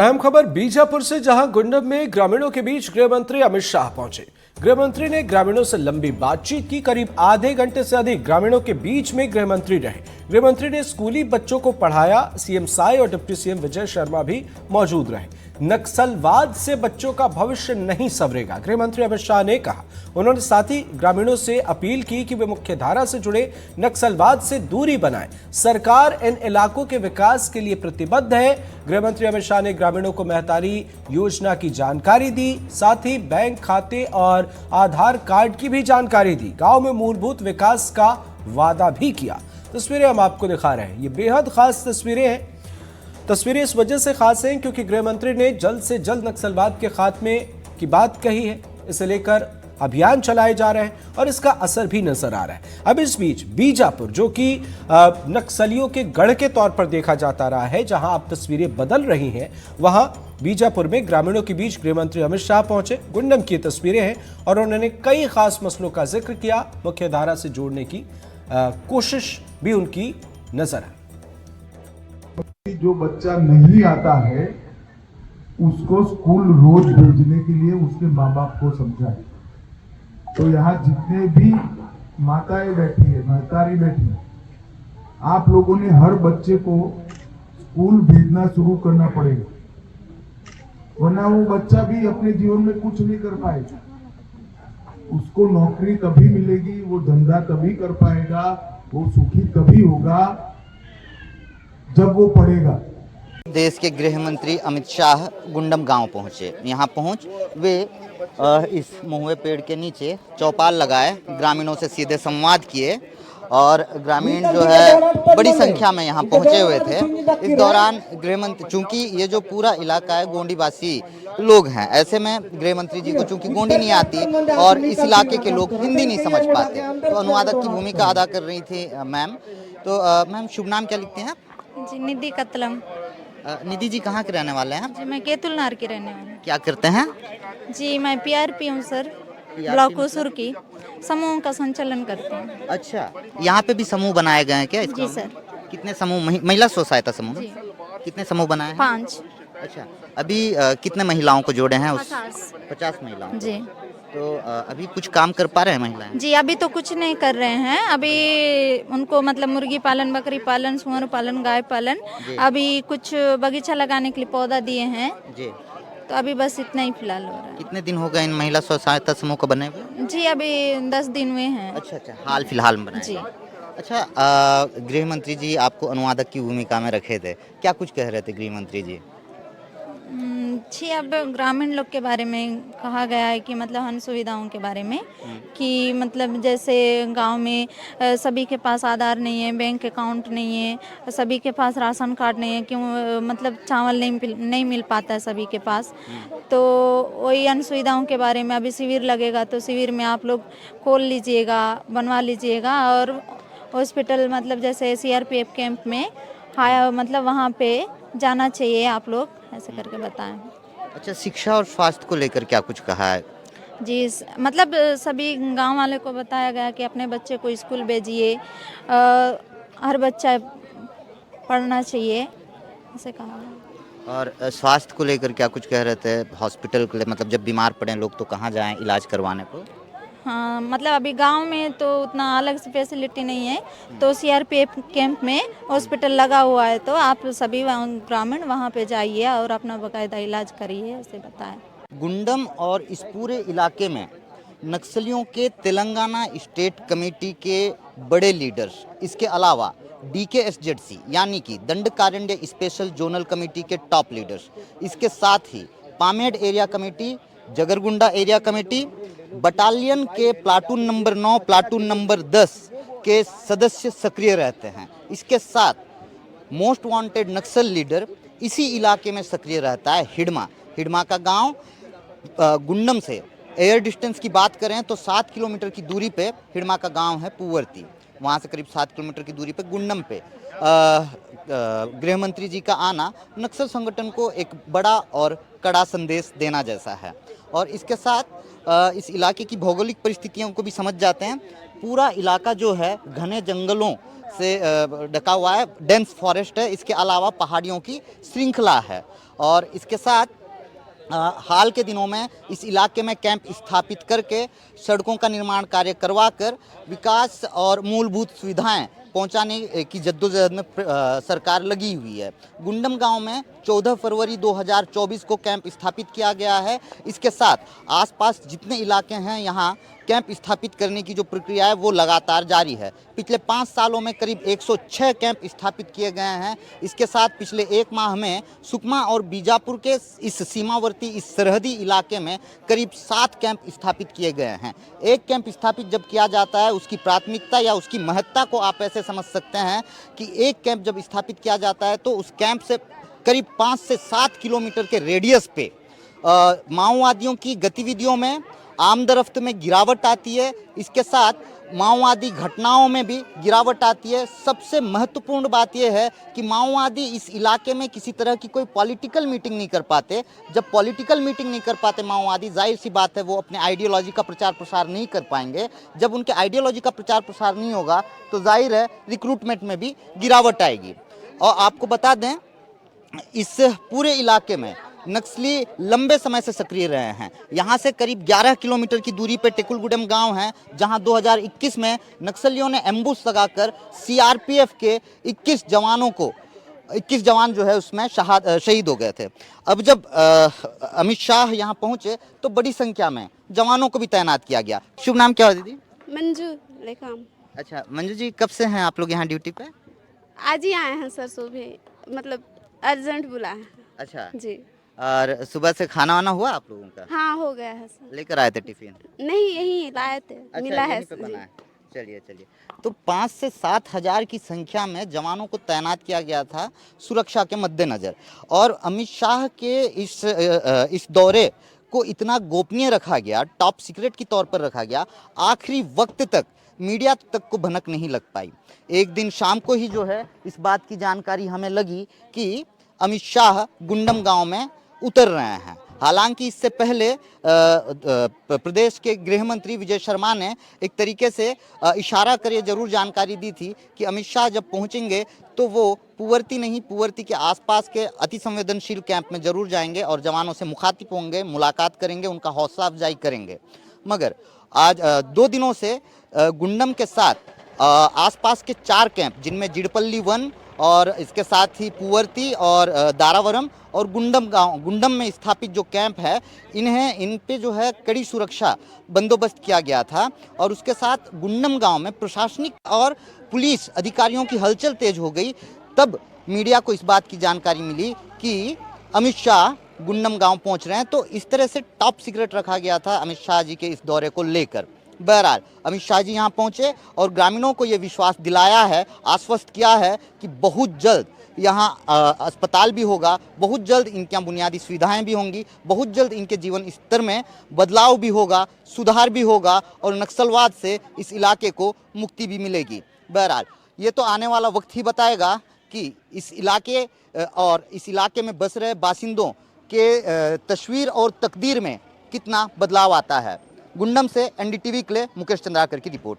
अहम खबर बीजापुर से, जहां गुंडम में ग्रामीणों के बीच गृह मंत्री अमित शाह पहुंचे। गृह मंत्री ने ग्रामीणों से लंबी बातचीत की। करीब आधे घंटे से अधिक ग्रामीणों के बीच में गृह मंत्री रहे। गृह मंत्री ने स्कूली बच्चों को पढ़ाया। सीएम साय और डिप्टी सीएम विजय शर्मा भी मौजूद रहे। नक्सलवाद से बच्चों का भविष्य नहीं संवरेगा, गृह मंत्री अमित शाह ने कहा। उन्होंने साथ ही ग्रामीणों से अपील की कि वे मुख्य धारा से जुड़े नक्सलवाद से दूरी बनाएं। सरकार इन इलाकों के विकास के लिए प्रतिबद्ध है। गृह मंत्री अमित शाह ने ग्रामीणों को महतारी योजना की जानकारी दी। साथ ही बैंक खाते और आधार कार्ड की भी जानकारी दी। गांव में मूलभूत विकास का वादा भी किया। तस्वीरें हम आपको दिखा रहे हैं। ये बेहद खास तस्वीरें हैं। तस्वीरें इस वजह से खास हैं क्योंकि गृह मंत्री ने जल्द से जल्द नक्सलवाद के खात्मे की बात कही है। इसे लेकर अभियान चलाए जा रहे हैं और इसका असर भी नजर आ रहा है। अब इस बीच बीजापुर, जो कि नक्सलियों के गढ़ के तौर पर देखा जाता रहा है, जहां अब तस्वीरें बदल रही हैं, वहां बीजापुर में ग्रामीणों के बीच गृह मंत्री अमित शाह पहुंचे। गुंडम की तस्वीरें हैं और उन्होंने कई खास मसलों का जिक्र किया। मुख्य धारा से जोड़ने की कोशिश भी उनकी नजर आई। जो बच्चा नहीं आता है उसको स्कूल रोज भेजने के लिए उसके माँ बाप को समझाए। तो यहाँ जितने भी माताएं बैठी है, महतारी बैठी है, आप लोगों ने हर बच्चे को स्कूल भेजना शुरू करना पड़ेगा, वरना वो बच्चा भी अपने जीवन में कुछ नहीं कर पाएगा। उसको नौकरी तभी मिलेगी, वो धंधा तभी कर पाएगा, वो सुखी तभी होगा जब वो पढ़ेगा। देश के गृह मंत्री अमित शाह गुंडम गांव पहुंचे। यहां पहुंच वे इस महुए पेड़ के नीचे चौपाल लगाए, ग्रामीणों से सीधे संवाद किए और ग्रामीण जो है बड़ी संख्या में यहां पहुंचे हुए थे। इस दौरान गृह मंत्री, चूंकि ये जो पूरा इलाका है गोंडीवासी लोग हैं, ऐसे में गृह मंत्री जी को चूंकि गोंडी नहीं आती और इस इलाके के लोग हिंदी नहीं समझ पाते, तो अनुवादक की भूमिका अदा कर रही थी मैम। तो मैम, शुभ नाम क्या लिखते हैं आप? जी, निधि कतलम। निधि जी कहाँ के रहने वाले हैं? जी, मैं केतुलनार की रहने वाली क्या करते हैं? जी, मैं पीआरपी हूँ सर, ब्लॉक कुसुर की। समूह का संचालन करते हैं। अच्छा, यहाँ पे भी समूह बनाए गए हैं क्या? जी सर। कितने समूह? महिला स्व सहायता समूह? जी। कितने समूह बनाए हैं? 5। अच्छा, अभी कितने महिलाओं को जोड़े हैं? 50 महिलाओं। जी। तो अभी कुछ काम कर पा रहे हैं महिलाएं? जी, अभी तो कुछ नहीं कर रहे हैं। अभी उनको मतलब मुर्गी पालन, बकरी पालन, सुअर पालन, गाय पालन, अभी कुछ बगीचा लगाने के लिए पौधा दिए हैं जी। तो अभी बस इतना ही फिलहाल हो रहा है। कितने दिन हो गए इन महिला स्व सहायता समूह को बने हुए? जी, अभी 10 दिन हुए हैं। अच्छा, हाल फिलहाल में बनाए? जी। अच्छा, गृह मंत्री जी आपको अनुवादक की भूमिका में रखे थे, क्या कुछ कह रहे थे गृह मंत्री जी? जी, अब ग्रामीण लोग के बारे में कहा गया है कि मतलब अन्य सुविधाओं के बारे में, कि मतलब जैसे गांव में सभी के पास आधार नहीं है, बैंक अकाउंट नहीं है, सभी के पास राशन कार्ड नहीं है, क्यों मतलब चावल नहीं मिल पाता है सभी के पास। तो वही अन्य सुविधाओं के बारे में अभी शिविर लगेगा, तो शिविर में आप लोग खोल लीजिएगा, बनवा लीजिएगा। और हॉस्पिटल मतलब जैसे सीआरपीएफ कैंप में मतलब वहाँ पे जाना चाहिए आप लोग, ऐसे करके बताएं। अच्छा, शिक्षा और स्वास्थ्य को लेकर क्या कुछ कहा है? जी, मतलब सभी गांव वाले को बताया गया कि अपने बच्चे को स्कूल भेजिए, हर बच्चा पढ़ना चाहिए, ऐसे कहा। और स्वास्थ्य को लेकर क्या कुछ कह रहे थे? हॉस्पिटल के लिए, मतलब जब बीमार पड़े लोग तो कहाँ जाएं इलाज करवाने को? हाँ, मतलब अभी गांव में तो उतना अलग से फैसिलिटी नहीं है, तो सीआरपीएफ कैंप में हॉस्पिटल लगा हुआ है, तो आप सभी ग्रामीण वहां पे जाइए और अपना बाकायदा इलाज करिए, ऐसे बताएं। गुंडम और इस पूरे इलाके में नक्सलियों के तेलंगाना स्टेट कमेटी के बड़े लीडर्स, इसके अलावा DKSZC यानी कि दंडकारण्य स्पेशल जोनल कमेटी के टॉप लीडर्स, इसके साथ ही Pamed area committee, Jagargunda area committee, battalion के प्लाटून नंबर 9, प्लाटून नंबर 10 के सदस्य सक्रिय रहते हैं। इसके साथ मोस्ट वांटेड नक्सल लीडर इसी इलाके में सक्रिय रहता है, हिडमा का गांव। गुंडम से एयर डिस्टेंस की बात करें तो 7 किलोमीटर की दूरी पे हिडमा का गांव है पुवर्ती, वहाँ से करीब 7 किलोमीटर की दूरी पे गुंडम पे गृह मंत्री जी का आना नक्सल संगठन को एक बड़ा और कड़ा संदेश देना जैसा है। और इसके साथ इस इलाके की भौगोलिक परिस्थितियों को भी समझ जाते हैं। पूरा इलाका जो है घने जंगलों से ढका हुआ है, डेंस फॉरेस्ट है, इसके अलावा पहाड़ियों की श्रृंखला है। और इसके साथ हाल के दिनों में इस इलाके में कैंप स्थापित करके सड़कों का निर्माण कार्य करवाकर विकास और मूलभूत सुविधाएं पहुंचाने की जद्दोजहद में सरकार लगी हुई है। गुंडम गांव में 14 फरवरी 2024 को कैंप स्थापित किया गया है। इसके साथ आसपास जितने इलाके हैं यहाँ कैंप स्थापित करने की जो प्रक्रिया है वो लगातार जारी है। पिछले 5 सालों में करीब 106 कैंप स्थापित किए गए हैं। इसके साथ पिछले 1 माह में सुकमा और बीजापुर के इस सीमावर्ती इस सरहदी इलाके में करीब 7 कैंप स्थापित किए गए हैं। एक कैंप स्थापित जब किया जाता है उसकी प्राथमिकता या उसकी महत्ता को आप ऐसे समझ सकते हैं कि एक कैंप जब स्थापित किया जाता है तो उस कैंप से करीब 5 से 7 किलोमीटर के रेडियस पे माओवादियों की गतिविधियों में आमदरफ्त में गिरावट आती है। इसके साथ माओवादी घटनाओं में भी गिरावट आती है। सबसे महत्वपूर्ण बात यह है कि माओवादी इस इलाके में किसी तरह की कोई पॉलिटिकल मीटिंग नहीं कर पाते। जब पॉलिटिकल मीटिंग नहीं कर पाते माओवादी, जाहिर सी बात है वो अपने आइडियोलॉजी का प्रचार प्रसार नहीं कर पाएंगे। जब उनके आइडियोलॉजी का प्रचार प्रसार नहीं होगा तो जाहिर है रिक्रूटमेंट में भी गिरावट आएगी। और आपको बता दें इस पूरे इलाके में नक्सली लंबे समय से सक्रिय रहे हैं। यहाँ से करीब 11 किलोमीटर की दूरी पर टेकुलगुडम गांव है जहाँ 2021 में नक्सलियों ने एम्बुश लगाकर सीआरपीएफ के 21 जवान जो है उसमें शहीद हो गए थे। अब जब अमित शाह यहाँ पहुँचे तो बड़ी संख्या में जवानों को भी तैनात किया गया। शुभ नाम क्या है दीदी? मंजू लेकाम। अच्छा मंजू जी, कब से हैं आप लोग यहाँ ड्यूटी पे? आज ही आए हैं सर, सुबह मतलब अर्जेंट बुला है। अच्छा जी। और सुबह से खाना वाना हुआ आप लोगों का? हाँ हो गया है सर। लेकर आए थे टिफिन? नहीं यही लाए थे, अच्छा, मिला है यहीं पे जी। बना है। चलिए तो 5 से 7 हजार की संख्या में जवानों को तैनात किया गया था सुरक्षा के मद्देनजर। और अमित शाह के इस दौरे को इतना गोपनीय रखा गया, टॉप सीक्रेट की तौर पर रखा गया, आखिरी वक्त तक मीडिया तक को भनक नहीं लग पाई। एक दिन शाम को ही जो है इस बात की जानकारी हमें लगी कि अमित शाह गुंडम गांव में उतर रहे हैं। हालांकि इससे पहले प्रदेश के गृह मंत्री विजय शर्मा ने एक तरीके से इशारा कर ये जरूर जानकारी दी थी कि अमित शाह जब पहुंचेंगे तो वो पुवर्ती नहीं, पुवर्ती के आसपास के अति संवेदनशील कैंप में जरूर जाएंगे और जवानों से मुखातिब होंगे, मुलाकात करेंगे, उनका हौसला अफजाई करेंगे। मगर आज 2 दिनों से गुंडम के साथ आसपास के 4 कैंप जिनमें जिडपल्ली 1 और इसके साथ ही पुवर्ती और दारावरम और गुंडम में स्थापित जो कैंप है इन पे जो है कड़ी सुरक्षा बंदोबस्त किया गया था। और उसके साथ गुंडम गांव में प्रशासनिक और पुलिस अधिकारियों की हलचल तेज हो गई। तब मीडिया को इस बात की जानकारी मिली कि अमित शाह गुंडम गांव पहुंच रहे हैं। तो इस तरह से टॉप सीक्रेट रखा गया था अमित शाह जी के इस दौरे को लेकर। बहरहाल अमित शाह जी यहाँ पहुंचे और ग्रामीणों को ये विश्वास दिलाया है, आश्वस्त किया है कि बहुत जल्द यहाँ अस्पताल भी होगा, बहुत जल्द इनके यहाँ बुनियादी सुविधाएं भी होंगी, बहुत जल्द इनके जीवन स्तर में बदलाव भी होगा, सुधार भी होगा और नक्सलवाद से इस इलाके को मुक्ति भी मिलेगी। बहरहाल ये तो आने वाला वक्त ही बताएगा कि इस इलाके और इस इलाके में बस रहे बासिंदों के तस्वीर और तकदीर में कितना बदलाव आता है। गुंडम से एनडीटीवी के लिए मुकेश चंद्राकर की रिपोर्ट।